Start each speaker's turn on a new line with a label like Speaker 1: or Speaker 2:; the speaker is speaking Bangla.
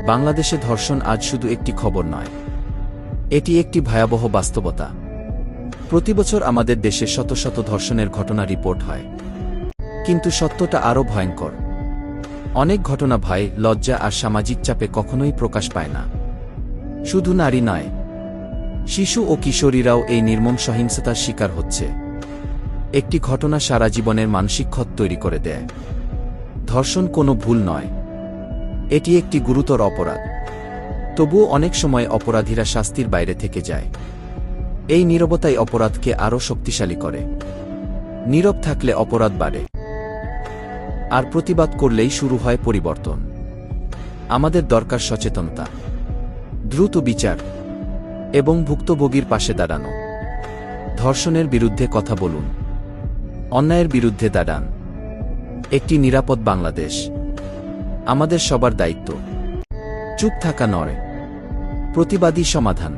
Speaker 1: বাংলাদেশে ধর্ষণ আজ শুধু একটি খবর নয়, এটি একটি ভয়াবহ বাস্তবতা। প্রতিবছর আমাদের দেশে শত শত ধর্ষণের ঘটনা রিপোর্ট হয়, কিন্তু সত্যটা আরও ভয়ঙ্কর। অনেক ঘটনা ভয়, লজ্জা আর সামাজিক চাপে কখনোই প্রকাশ পায় না। শুধু নারী নয়, শিশু ও কিশোরীরাও এই নির্মম সহিংসতার শিকার হচ্ছে। একটি ঘটনা সারা জীবনের মানসিক ক্ষত তৈরি করে দেয়। ধর্ষণ কোনো ভুল নয়, এটি একটি গুরুতর অপরাধ। তবুও অনেক সময় অপরাধীরা শাস্তির বাইরে থেকে যায়। এই নীরবতাই অপরাধকে আরও শক্তিশালী করে। নীরব থাকলে অপরাধ বাড়ে, আর প্রতিবাদ করলেই শুরু হয় পরিবর্তন। আমাদের দরকার সচেতনতা, দ্রুত বিচার এবং ভুক্তভোগীর পাশে দাঁড়ানো। ধর্ষণের বিরুদ্ধে কথা বলুন, অন্যায়ের বিরুদ্ধে দাঁড়ান। একটি নিরাপদ বাংলাদেশ আমাদের সবার দায়িত্ব। চুপ থাকা নয়, প্রতিবাদী সমাধান।